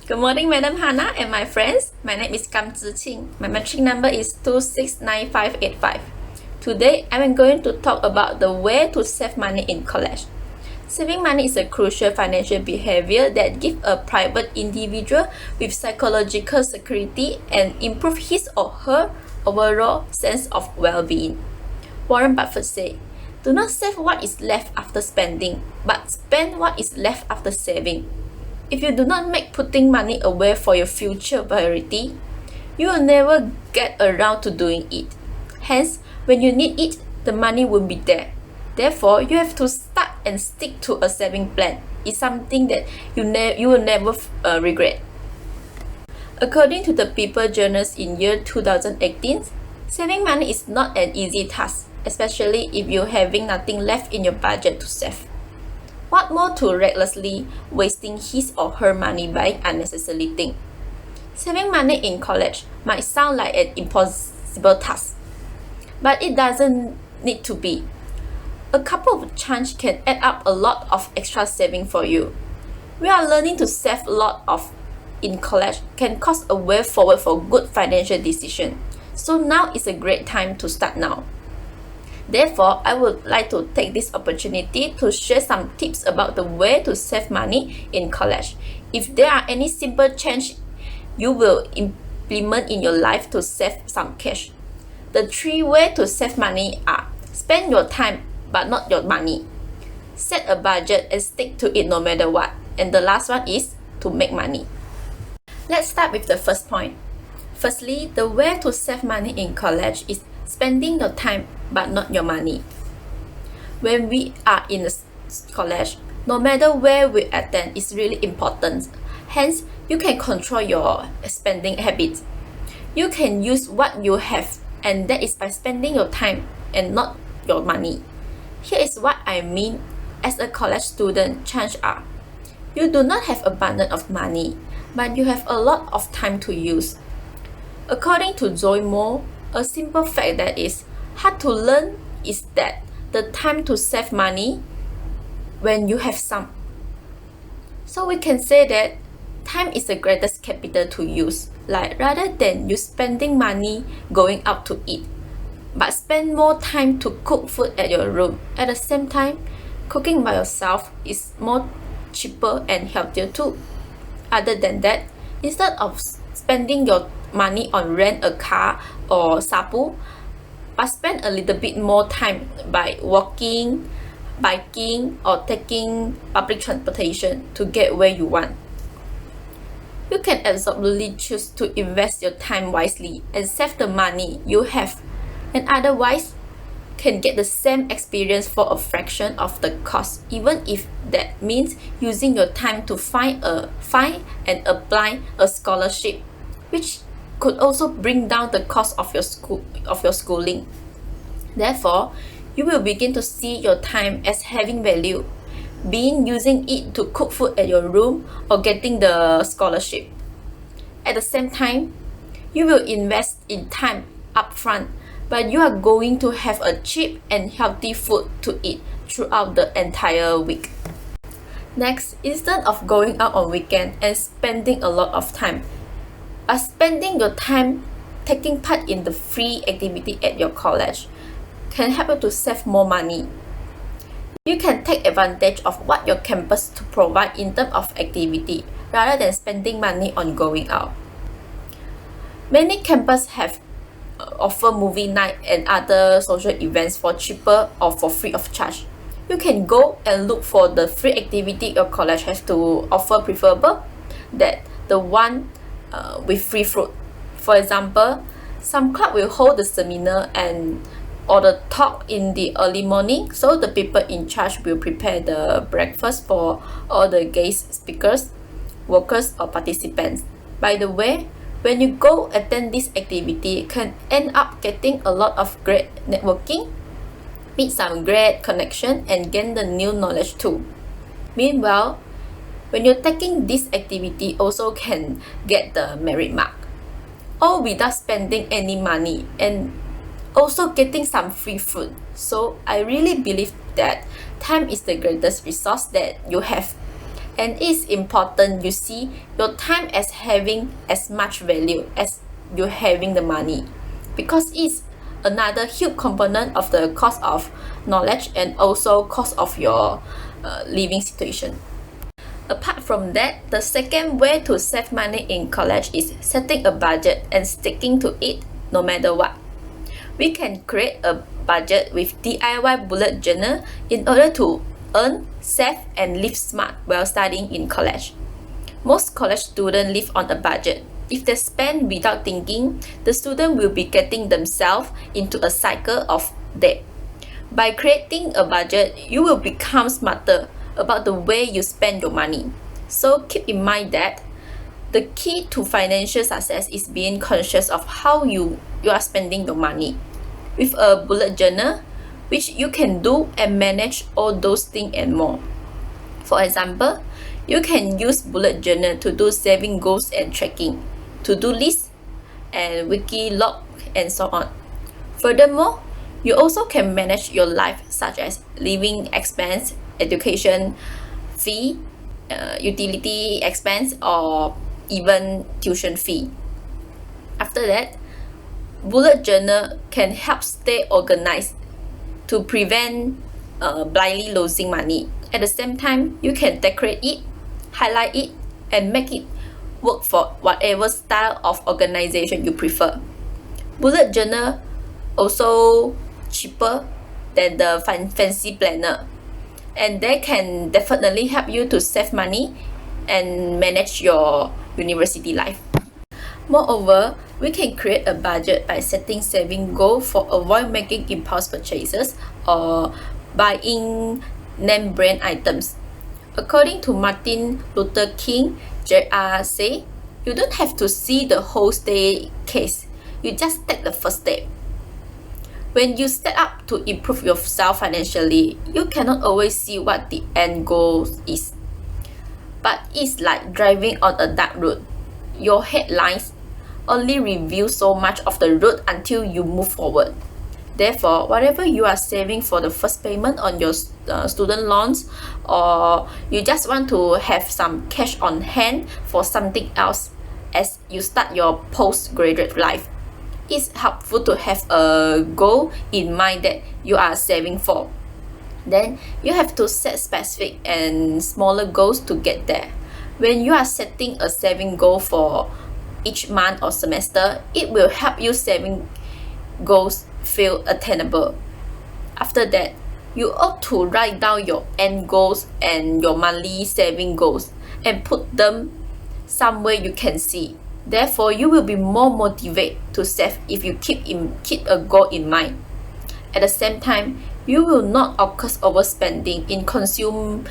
Good morning, Madam Hannah and my friends. My name is Qing. My metric number is 269585. Today, I'm going to talk about the way to save money in college. Saving money is a crucial financial behavior that gives a private individual with psychological security and improve his or her overall sense of well-being. Warren Buffett said, "Do not save what is left after spending, but spend what is left after saving." If you do not make putting money away for your future priority, you will never get around to doing it. Hence, when you need it, the money will be there. Therefore, you have to start and stick to a saving plan. It's something that you will never regret. According to the People Journals in year 2018, saving money is not an easy task, especially if you're having nothing left in your budget to save. What more to recklessly wasting his or her money buying unnecessary things? Saving money in college might sound like an impossible task, but it doesn't need to be. A couple of change can add up a lot of extra saving for you. We are learning to save a lot of in college can cause a way forward for good financial decision. So now is a great time to start now. Therefore, I would like to take this opportunity to share some tips about the way to save money in college. If there are any simple change you will implement in your life to save some cash. The 3 ways to save money are: spend your time but not your money, set a budget and stick to it no matter what, and the last one is to make money. Let's start with the first point. Firstly, the way to save money in college is spending your time but not your money. When we are in a college, no matter where we attend is really important. Hence, you can control your spending habits. You can use what you have, and that is by spending your time and not your money. Here is what I mean as a college student. Chances are, you do not have abundance of money, but you have a lot of time to use. According to Joy Moore, a simple fact that is hard to learn is that the time to save money when you have some. So we can say that time is the greatest capital to use. Like rather than you spending money going out to eat, but spend more time to cook food at your room. At the same time, cooking by yourself is more cheaper and healthier too. Other than that, instead of spending your money on rent a car or sapu, but spend a little bit more time by walking, biking, or taking public transportation to get where you want. You can absolutely choose to invest your time wisely and save the money you have, and otherwise can get the same experience for a fraction of the cost, even if that means using your time to find and apply a scholarship, which could also bring down the cost of your schooling. Therefore, you will begin to see your time as having value, being using it to cook food at your room or getting the scholarship. At the same time, you will invest in time upfront, but you are going to have a cheap and healthy food to eat throughout the entire week. Next, instead of going out on weekend and spending a lot of time, by spending your time taking part in the free activity at your college can help you to save more money. You can take advantage of what your campus to provide in terms of activity rather than spending money on going out. Many campuses have offer movie night and other social events for cheaper or for free of charge. You can go and look for the free activity your college has to offer, preferable that the one with free fruit. For example, some club will hold the seminar or the talk in the early morning, so the people in charge will prepare the breakfast for all the guest speakers, workers or participants. By the way, when you go attend this activity, you can end up getting a lot of great networking, meet some great connection and gain the new knowledge too. Meanwhile, when you're taking this activity, also can get the merit mark, all without spending any money and also getting some free food. So I really believe that time is the greatest resource that you have, And it's important you see your time as having as much value as you having the money, because it's another huge component of the cost of knowledge and also cost of your living situation. Apart from that, the second way to save money in college is setting a budget and sticking to it no matter what. We can create a budget with DIY bullet journal in order to earn, save, and live smart while studying in college. Most college students live on a budget. If they spend without thinking, the student will be getting themselves into a cycle of debt. By creating a budget, you will become smarter about the way you spend your money. So keep in mind that the key to financial success is being conscious of how you are spending your money. With a bullet journal, which you can do and manage all those things and more. For example, you can use bullet journal to do saving goals and tracking, to-do lists, and wiki log, and so on. Furthermore, you also can manage your life, such as living expense, education fee, utility expense, or even tuition fee. After that, bullet journal can help stay organized to prevent blindly losing money. At the same time, you can decorate it, highlight it, and make it work for whatever style of organization you prefer. Bullet journal also cheaper than the fancy planner, and they can definitely help you to save money and manage your university life. Moreover, we can create a budget by setting saving goals for avoid making impulse purchases or buying name brand items. According to Martin Luther King Jr. say, you don't have to see the whole staircase, you just take the first step. When you set up to improve yourself financially, you cannot always see what the end goal is. But it's like driving on a dark road. Your headlights only reveal so much of the road until you move forward. Therefore, whatever you are saving for the first payment on your student loans, or you just want to have some cash on hand for something else as you start your postgraduate life, it's helpful to have a goal in mind that you are saving for. Then you have to set specific and smaller goals to get there. When you are setting a saving goal for each month or semester, it will help you saving goals feel attainable. After that, you ought to write down your end goals and your monthly saving goals and put them somewhere you can see. Therefore, you will be more motivated to save if you keep a goal in mind. At the same time, you will not occur overspending in consuming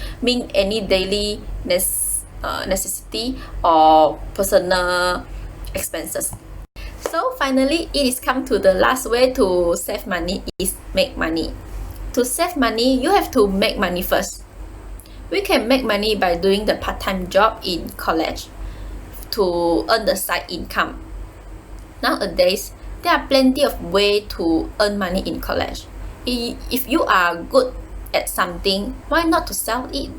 any daily necessity or personal expenses. So finally, it is come to the last way to save money is make money. To save money, you have to make money first. We can make money by doing the part-time job in college to earn the side income. Nowadays, there are plenty of ways to earn money in college. If you are good at something, why not to sell it?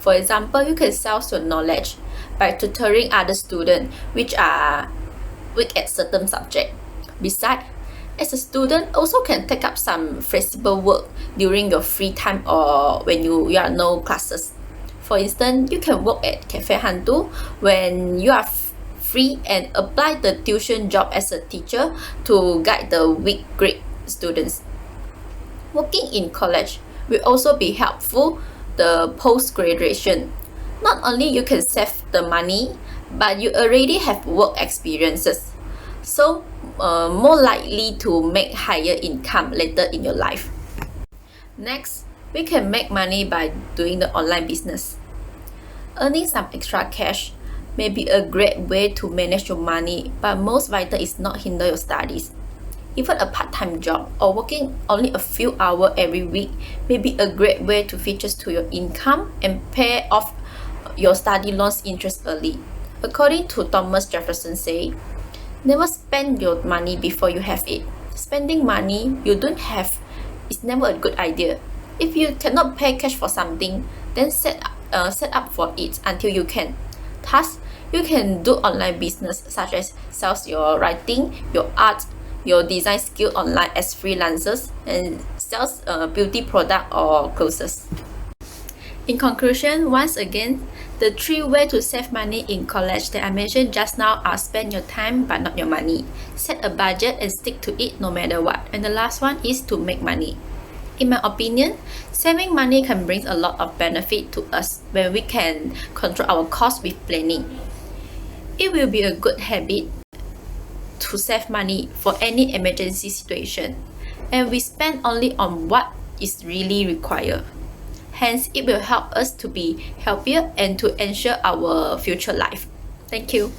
For example, you can sell your knowledge by tutoring other students which are weak at certain subject. Besides, as a student, also can take up some flexible work during your free time or when you are no classes. For instance, you can work at Cafe Hantu when you are free and apply the tuition job as a teacher to guide the weak grade students. Working in college will also be helpful the post-graduation. Not only you can save the money, but you already have work experiences, so more likely to make higher income later in your life. Next, we can make money by doing the online business. Earning some extra cash may be a great way to manage your money, but most vital is not hinder your studies. Even a part-time job or working only a few hours every week may be a great way to feature to your income and pay off your study loans interest early. According to Thomas Jefferson say, never spend your money before you have it. Spending money you don't have is never a good idea. If you cannot pay cash for something, then set set up for it until you can. Thus, you can do online business such as sell your writing, your art, your design skill online as freelancers, and sells beauty product or clothes. In conclusion, once again, the 3 ways to save money in college that I mentioned just now are spend your time but not your money, set a budget and stick to it no matter what, and the last one is to make money. In my opinion, saving money can bring a lot of benefit to us when we can control our costs with planning. It will be a good habit to save money for any emergency situation, and we spend only on what is really required. Hence, it will help us to be healthier and to ensure our future life. Thank you.